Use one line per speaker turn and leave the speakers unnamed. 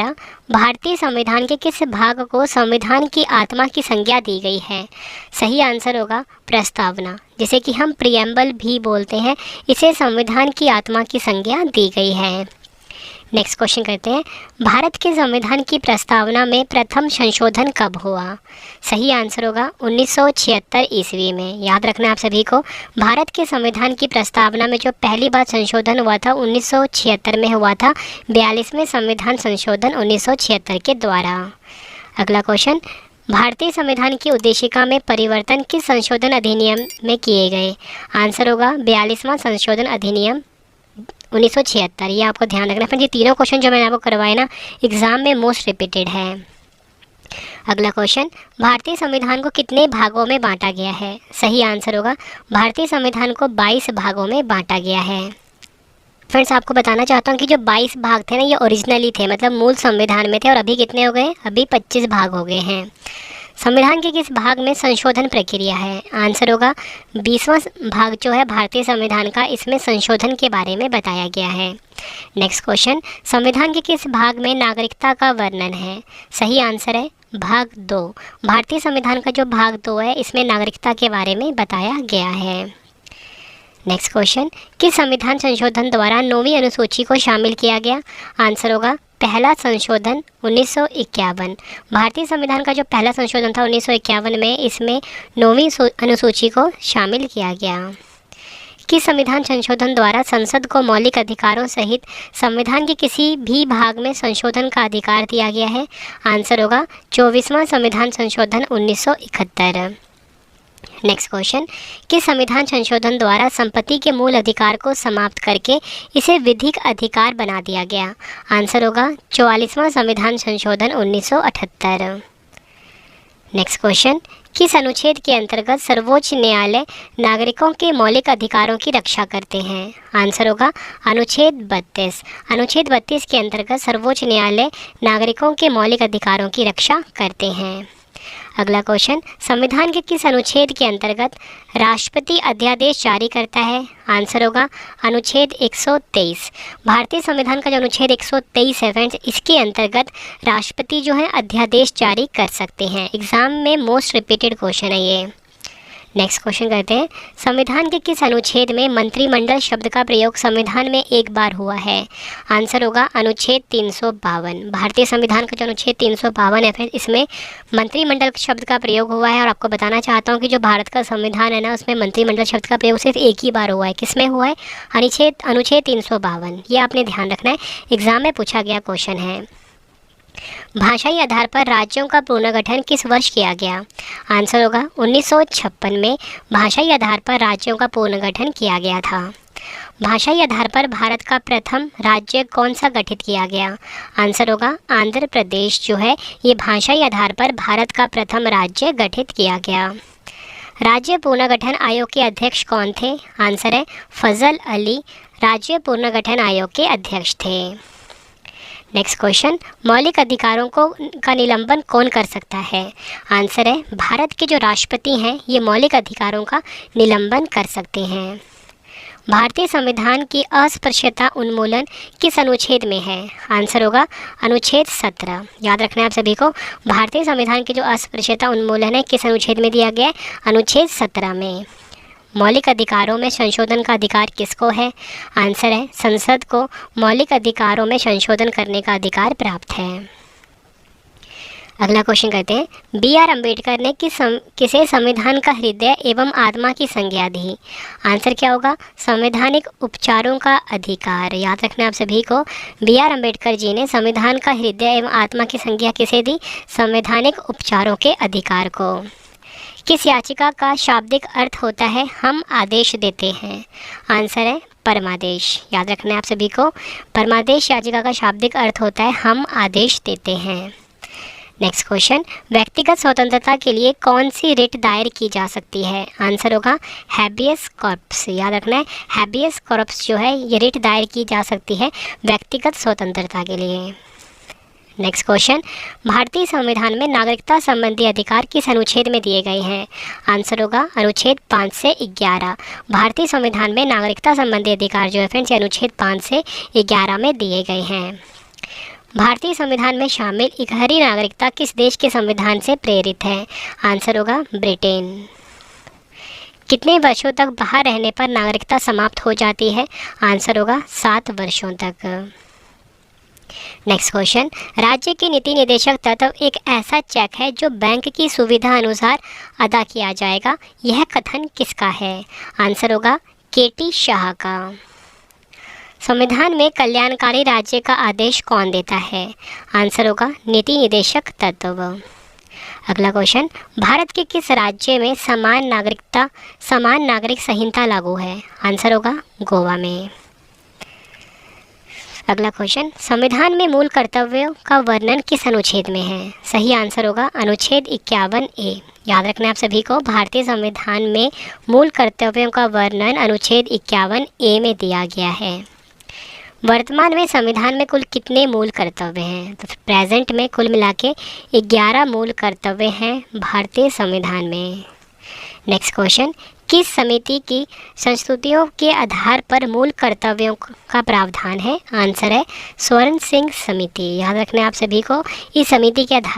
द्वारा भारतीय संविधान के किस भाग को संविधान की आत्मा की संज्ञा दी गई है? सही आंसर होगा प्रस्तावना, जिसे कि हम प्रियम्बल भी बोलते हैं, इसे संविधान की आत्मा की संज्ञा दी गई है। नेक्स्ट क्वेश्चन करते हैं, भारत के संविधान की प्रस्तावना में प्रथम संशोधन कब हुआ? सही आंसर होगा 1976 ईस्वी में। याद रखना आप सभी को, भारत के संविधान की प्रस्तावना में जो पहली बार संशोधन हुआ था 1976 में हुआ था, 42वें संविधान संशोधन 1976 के द्वारा। अगला क्वेश्चन, भारतीय संविधान की उद्देशिका में परिवर्तन किस संशोधन अधिनियम में किए गए? आंसर होगा 42वां संशोधन अधिनियम 1976। ये आपको ध्यान रखना है। ये तीनों क्वेश्चन जो मैंने आपको करवाए ना, एग्जाम में मोस्ट रिपीटेड है। अगला क्वेश्चन, भारतीय संविधान को कितने भागों में बांटा गया है? सही आंसर होगा भारतीय संविधान को 22 भागों में बांटा गया है। फ्रेंड्स, आपको बताना चाहता हूँ कि जो 22 भाग थे ना, ये ओरिजिनली थे, मतलब मूल संविधान में थे, और अभी कितने हो गए? अभी 25 भाग हो गए हैं। संविधान के किस भाग में संशोधन प्रक्रिया है? आंसर होगा 20वां भाग जो है भारतीय संविधान का, इसमें संशोधन के बारे में बताया गया है। नेक्स्ट क्वेश्चन, संविधान के किस भाग में नागरिकता का वर्णन है? सही आंसर है भाग 2। भारतीय संविधान का जो भाग 2 है, इसमें नागरिकता के बारे में बताया गया है। नेक्स्ट क्वेश्चन, किस संविधान संशोधन द्वारा 9वीं अनुसूची को शामिल किया गया? आंसर होगा पहला संशोधन 1951। भारतीय संविधान का जो पहला संशोधन था 1951 में, इसमें 9वीं अनुसूची को शामिल किया गया। किस संविधान संशोधन द्वारा संसद को मौलिक अधिकारों सहित संविधान के किसी भी भाग में संशोधन का अधिकार दिया गया है? आंसर होगा 24वां संविधान संशोधन 1971। नेक्स्ट क्वेश्चन, किस संविधान संशोधन द्वारा संपत्ति के मूल अधिकार को समाप्त करके इसे विधिक अधिकार बना दिया गया? आंसर होगा 44वां संविधान संशोधन 1978। नेक्स्ट क्वेश्चन, किस अनुच्छेद के अंतर्गत सर्वोच्च न्यायालय नागरिकों के मौलिक अधिकारों की रक्षा करते हैं? आंसर होगा अनुच्छेद 32। अनुच्छेद 32 के अंतर्गत सर्वोच्च न्यायालय नागरिकों के मौलिक अधिकारों की रक्षा करते हैं। अगला क्वेश्चन, संविधान के किस अनुच्छेद के अंतर्गत राष्ट्रपति अध्यादेश जारी करता है? आंसर होगा अनुच्छेद 123। भारतीय संविधान का जो अनुच्छेद 123 है फ्रेंड्स, इसके अंतर्गत राष्ट्रपति जो है अध्यादेश जारी कर सकते हैं। एग्जाम में मोस्ट रिपीटेड क्वेश्चन है ये। नेक्स्ट क्वेश्चन करते हैं, संविधान के किस अनुच्छेद में मंत्रिमंडल शब्द का प्रयोग संविधान में एक बार हुआ है? आंसर होगा अनुच्छेद 352। भारतीय संविधान का जो अनुच्छेद 352 है, फिर इसमें मंत्रिमंडल शब्द का प्रयोग हुआ है। और आपको बताना चाहता हूँ कि जो भारत का संविधान है ना, उसमें मंत्रिमंडल शब्द का प्रयोग सिर्फ एक ही बार हुआ है। किसमें हुआ है? अनुच्छेद 352। ये आपने ध्यान रखना है, एग्जाम में पूछा गया क्वेश्चन है। भाषाई आधार पर राज्यों का पुनर्गठन किस वर्ष किया गया? आंसर होगा 1956 में भाषाई आधार पर राज्यों का पुनर्गठन किया गया था। भाषाई आधार पर भारत का प्रथम राज्य कौन सा गठित किया गया? आंसर होगा आंध्र प्रदेश जो है, ये भाषाई आधार पर भारत का प्रथम राज्य गठित किया गया। राज्य पुनर्गठन आयोग के अध्यक्ष कौन थे? आंसर है फजल अली, राज्य पुनर्गठन आयोग के अध्यक्ष थे। नेक्स्ट क्वेश्चन, मौलिक अधिकारों का निलंबन कौन कर सकता है? आंसर है भारत के जो राष्ट्रपति हैं, ये मौलिक अधिकारों का निलंबन कर सकते हैं। भारतीय संविधान की अस्पृश्यता उन्मूलन किस अनुच्छेद में है? आंसर होगा अनुच्छेद 17। याद रखना है आप सभी को, भारतीय संविधान की जो अस्पृश्यता उन्मूलन है किस अनुच्छेद में दिया गया है? अनुच्छेद 17 में। मौलिक अधिकारों में संशोधन का अधिकार किसको है? आंसर है संसद को मौलिक अधिकारों में संशोधन करने का अधिकार प्राप्त है। अगला क्वेश्चन करते हैं, B.R. अम्बेडकर ने किसे संविधान का हृदय एवं आत्मा की संज्ञा दी? आंसर क्या होगा? संवैधानिक उपचारों का अधिकार। याद रखना आप सभी को, B.R. अम्बेडकर जी ने संविधान का हृदय एवं आत्मा की संज्ञा किसे दी? संवैधानिक उपचारों के अधिकार को। किस याचिका का शाब्दिक अर्थ होता है हम आदेश देते हैं? आंसर है परमादेश। याद रखना है आप सभी को, परमादेश याचिका का शाब्दिक अर्थ होता है हम आदेश देते हैं। नेक्स्ट क्वेश्चन, व्यक्तिगत स्वतंत्रता के लिए कौन सी रिट दायर की जा सकती है? आंसर होगा हैबियस कॉर्पस। याद रखना है, हैबियस कॉर्पस जो है ये रिट दायर की जा सकती है व्यक्तिगत स्वतंत्रता के लिए। नेक्स्ट क्वेश्चन, भारतीय संविधान में नागरिकता संबंधी अधिकार किस अनुच्छेद में दिए गए हैं? आंसर होगा अनुच्छेद 5 से 11। भारतीय संविधान में नागरिकता संबंधी अधिकार जो है फ्रेंड्स, अनुच्छेद 5 से 11 में दिए गए हैं। भारतीय संविधान में शामिल इकहरी नागरिकता किस देश के संविधान से प्रेरित है? आंसर होगा ब्रिटेन। कितने वर्षों तक बाहर रहने पर नागरिकता समाप्त हो जाती है? आंसर होगा 7 वर्षों तक। नेक्स्ट क्वेश्चन, राज्य के नीति निदेशक तत्व एक ऐसा चेक है जो बैंक की सुविधा अनुसार अदा किया जाएगा। यह कथन किसका है? आंसर होगा केटी शाह का। संविधान में कल्याणकारी राज्य का आदेश कौन देता है? आंसर होगा नीति निदेशक तत्व। अगला क्वेश्चन, भारत के किस राज्य में समान नागरिक संहिता लागू है? आंसर होगा गोवा में। अगला क्वेश्चन, संविधान में मूल कर्तव्यों का वर्णन किस अनुच्छेद में है? सही आंसर होगा अनुच्छेद 51A। याद रखना आप सभी को, भारतीय संविधान में मूल कर्तव्यों का वर्णन अनुच्छेद 51A में दिया गया है। वर्तमान में संविधान में कुल कितने मूल कर्तव्य हैं? तो प्रेजेंट में कुल मिला के 11 मूल कर्तव्य हैं भारतीय संविधान में। नेक्स्ट क्वेश्चन, किस समिति की संस्तुतियों के आधार पर मूल कर्तव्यों का प्रावधान है? आंसर है स्वर्ण सिंह समिति। याद रखना आप सभी को, इस समिति के आधार